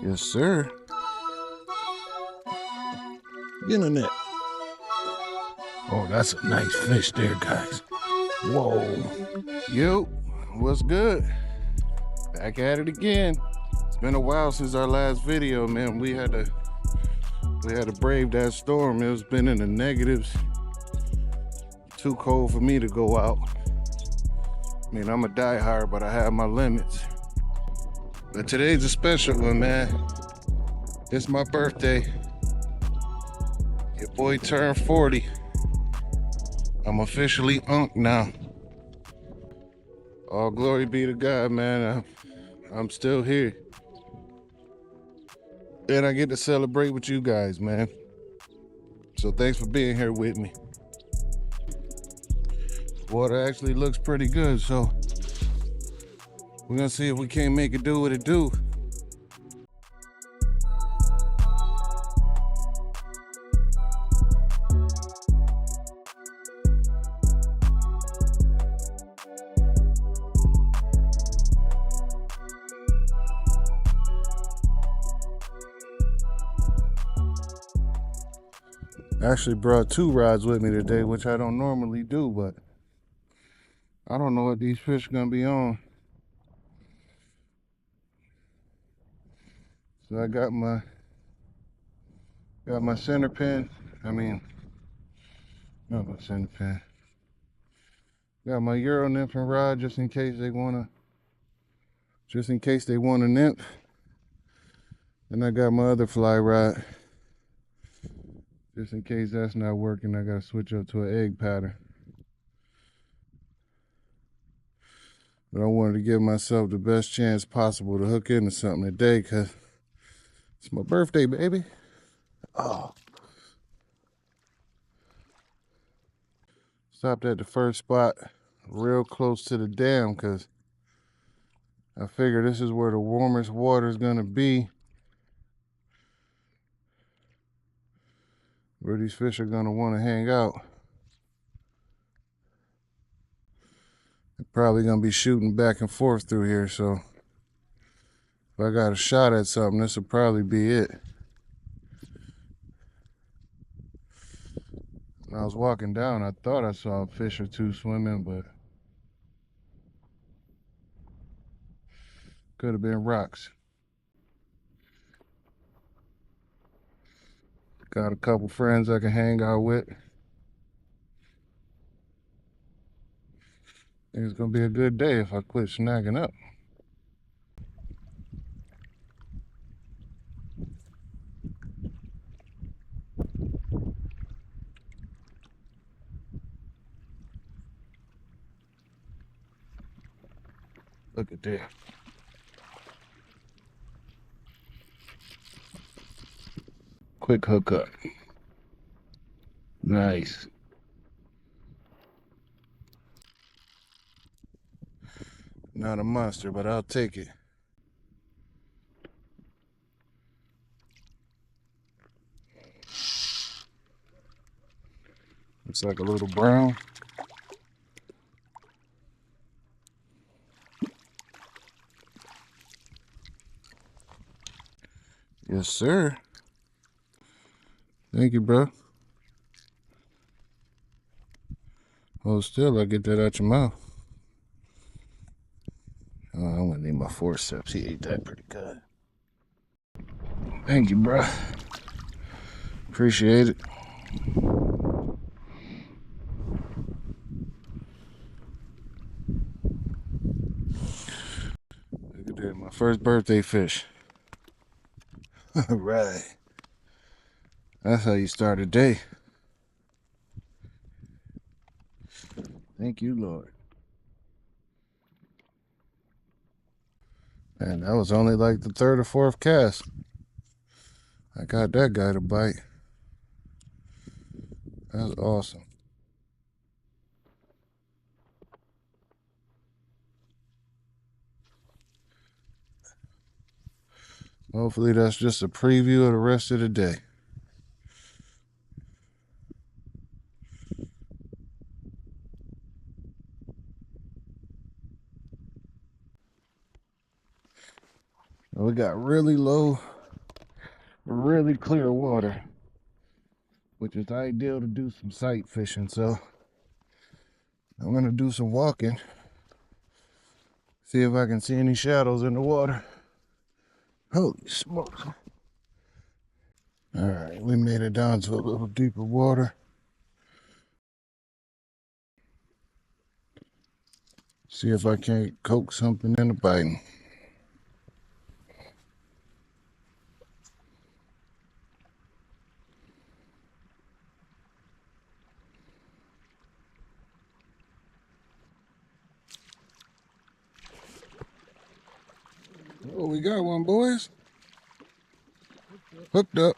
Yes, sir. Get in the net. Oh, that's a nice fish there, guys. Whoa. Yo, what's good? Back at it again. It's been a while since our last video, man. We had to brave that storm. It's been in the negatives. Too cold for me to go out. I mean, I'm a diehard, but I have my limits. But today's a special one, man. It's my birthday. Your boy turned 40. I'm officially unk now. All glory be to God, man. I'm still here. And I get to celebrate with you guys, man. So thanks for being here with me. Water actually looks pretty good, so we're gonna see if we can't make it do what it do. I actually brought 2 rods with me today, which I don't normally do, but I don't know what these fish are gonna be on. So I got my center pin. Not my center pin. Got my Euro nymphing rod just in case they wanna nymph. And I got my other fly rod. Just in case that's not working, I gotta switch up to an egg pattern. But I wanted to give myself the best chance possible to hook into something today, cause it's my birthday, baby. Oh. Stopped at the first spot real close to the dam, cause I figure this is where the warmest water is gonna be, where these fish are gonna wanna hang out. They're probably gonna be shooting back and forth through here, so if I got a shot at something, this will probably be it. When I was walking down, I thought I saw a fish or 2 swimming, but could have been rocks. Got a couple friends I can hang out with. Think it's gonna be a good day if I quit snagging up. Look at that. Quick hookup. Nice. Not a monster, but I'll take it. Looks like a little brown. Yes, sir. Thank you, bro. Hold still, I get that out your mouth. Oh, I'm gonna need my forceps. He ate that pretty good. Thank you, bro. Appreciate it. Look at that, my first birthday fish. All right. That's how you start a day. Thank you, Lord. And that was only like the 3rd or 4th cast. I got that guy to bite. That's awesome. Hopefully that's just a preview of the rest of the day. We got really low, really clear water, which is ideal to do some sight fishing. So I'm gonna do some walking, see if I can see any shadows in the water. Holy smokes. All right, we made it down to a little deeper water. See if I can't coax something into biting. Oh, we got one, boys. Hooked up.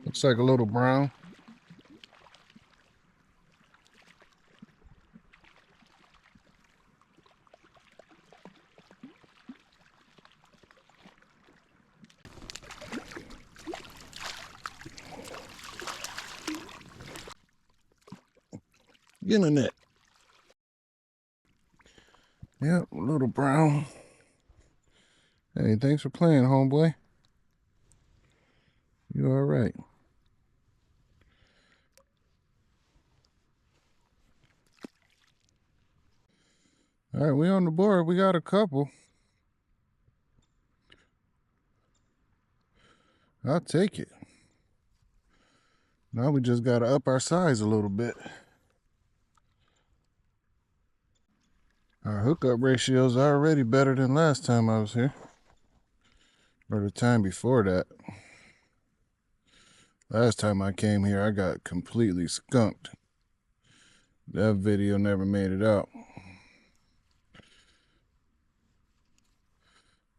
Looks like a little brown. Get in the net. Yep, a little brown. Hey, thanks for playing, homeboy. You all right? All right, we on the board. We got a couple. I'll take it. Now we just got to up our size a little bit. Our hookup ratios are already better than last time I was here. Or the time before that. Last time I came here, I got completely skunked. That video never made it out.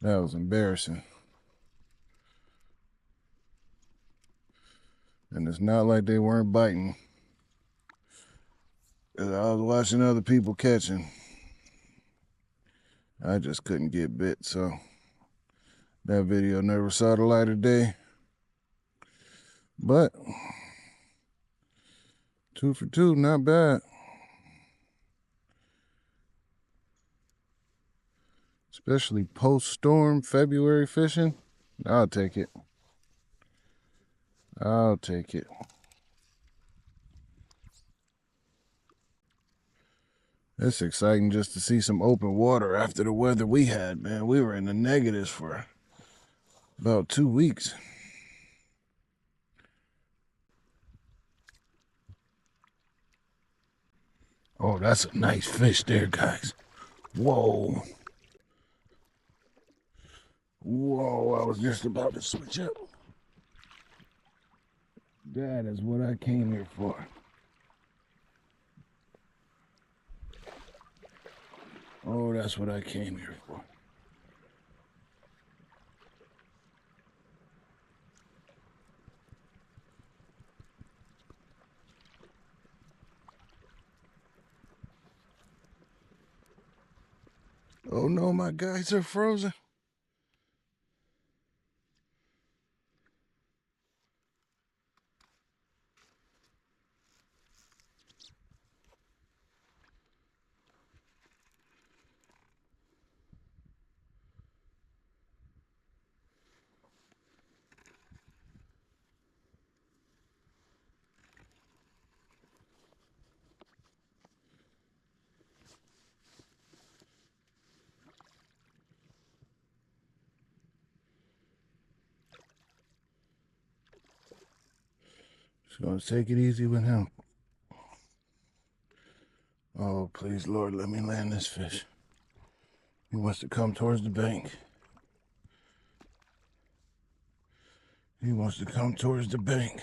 That was embarrassing. And it's not like they weren't biting. 'Cause I was watching other people catching. I just couldn't get bit, so that video never saw the light of day. But 2 for 2, not bad. Especially post-storm February fishing. I'll take it. I'll take it. It's exciting just to see some open water after the weather we had, man. We were in the negatives for about 2 weeks. Oh, that's a nice fish there, guys. Whoa. Whoa, I was just about to switch up. That is what I came here for. Oh, that's what I came here for. Oh no, my guys are frozen. Just gonna take it easy with him. Oh, please, Lord, let me land this fish. He wants to come towards the bank. He wants to come towards the bank.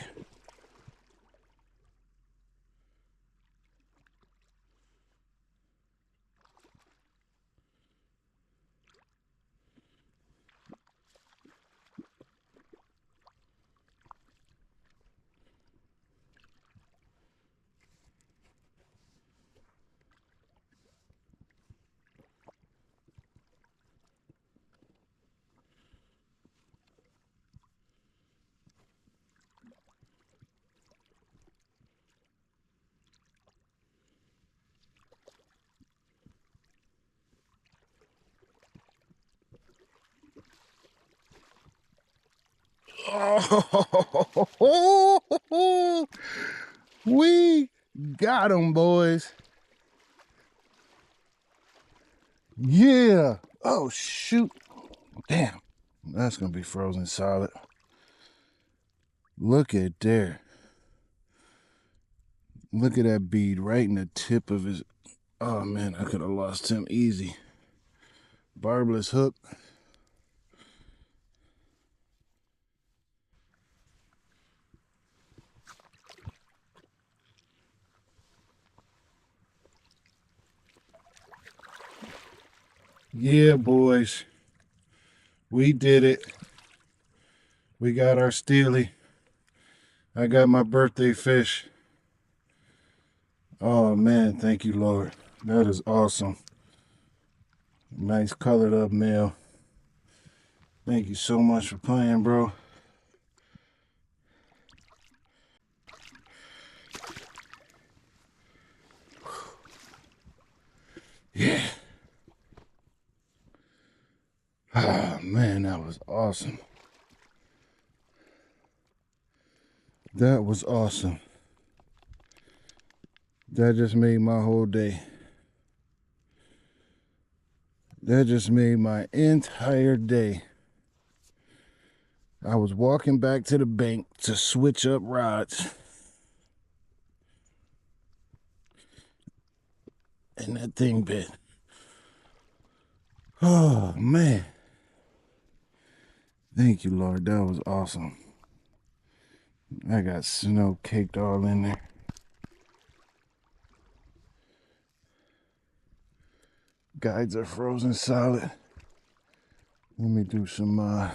Oh, we got him, boys. Yeah. Oh, shoot. Damn. That's going to be frozen solid. Look at there. Look at that bead right in the tip of his. Oh, man, I could have lost him easy. Barbless hook. Yeah, boys. We did it. We got our steely. I got my birthday fish. Oh, man, thank you, Lord. That is awesome. Nice colored up male. Thank you so much for playing, bro. Yeah. Ah, man, that was awesome. That was awesome. That just made my whole day. That just made my entire day. I was walking back to the bank to switch up rods. And that thing bit. Oh, man. Thank you, Lord. That was awesome. I got snow caked all in there. Guides are frozen solid. Let me do some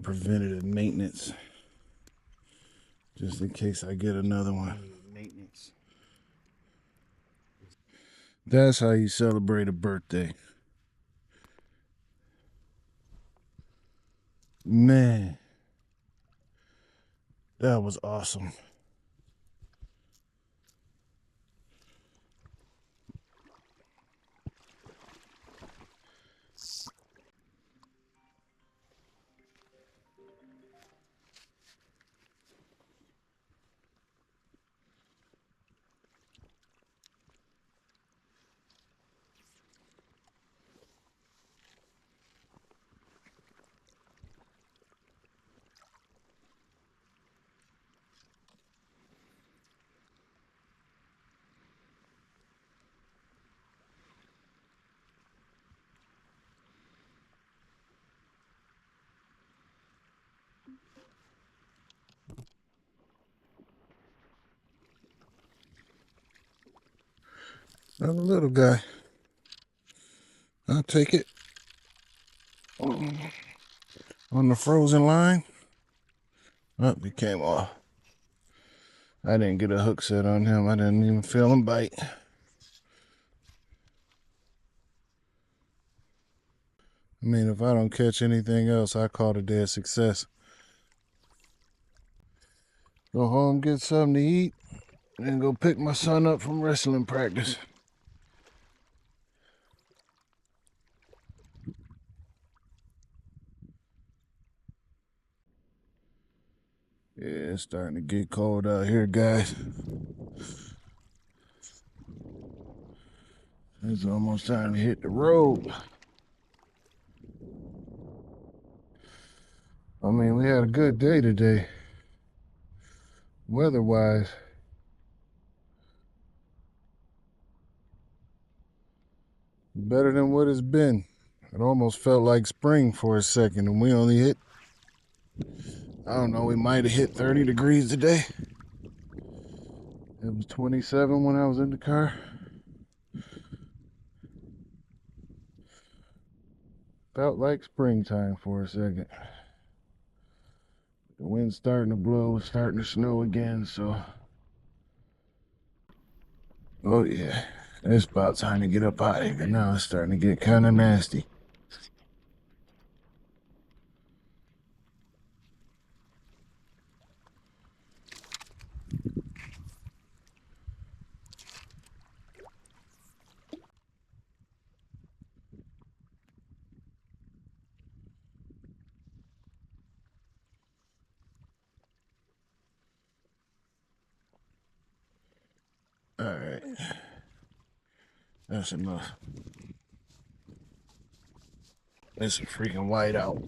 preventative maintenance. Just in case I get another one. Maintenance. That's how you celebrate a birthday. Man, that was awesome. Another little guy. I'll take it. On the frozen line. Oh, he came off. I didn't get a hook set on him. I didn't even feel him bite. I mean, if I don't catch anything else, I call it a day of success. Go home, get something to eat, and go pick my son up from wrestling practice. Yeah, it's starting to get cold out here, guys. It's almost time to hit the road. I mean, we had a good day today, weather-wise. Better than what it's been. It almost felt like spring for a second, and we only hit, I don't know, we might have hit 30 degrees today. It was 27 when I was in the car. Felt like springtime for a second. The wind's starting to blow, it's starting to snow again, so. Oh yeah, it's about time to get up out of here. Now it's starting to get kind of nasty. That's enough. It's a freaking whiteout.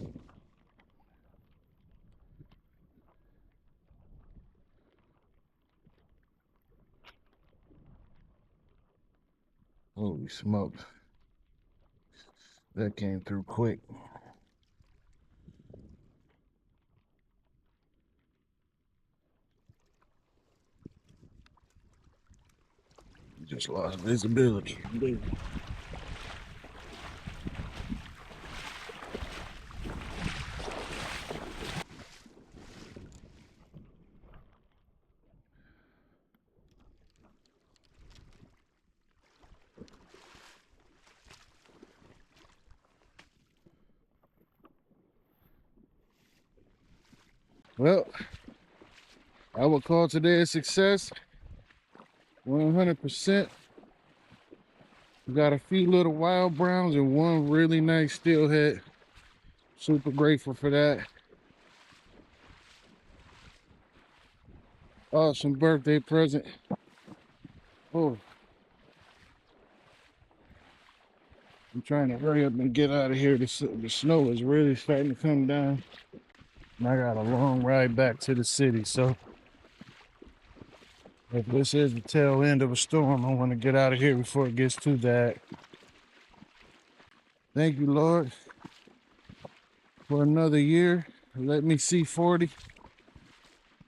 Holy smokes. That came through quick. Just lost visibility. Well, I would call today a success. 100%. We got a few little wild browns and one really nice steelhead. Super grateful for that. Awesome birthday present. Oh, I'm trying to hurry up and get out of here. The snow is really starting to come down. And I got a long ride back to the city. So if this is the tail end of a storm, I want to get out of here before it gets too bad. Thank you, Lord, for another year. Let me see 40.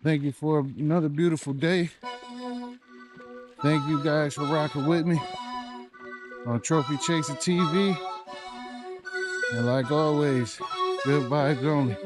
Thank you for another beautiful day. Thank you guys for rocking with me on Trophy Chaser TV. And like always, good vibes only.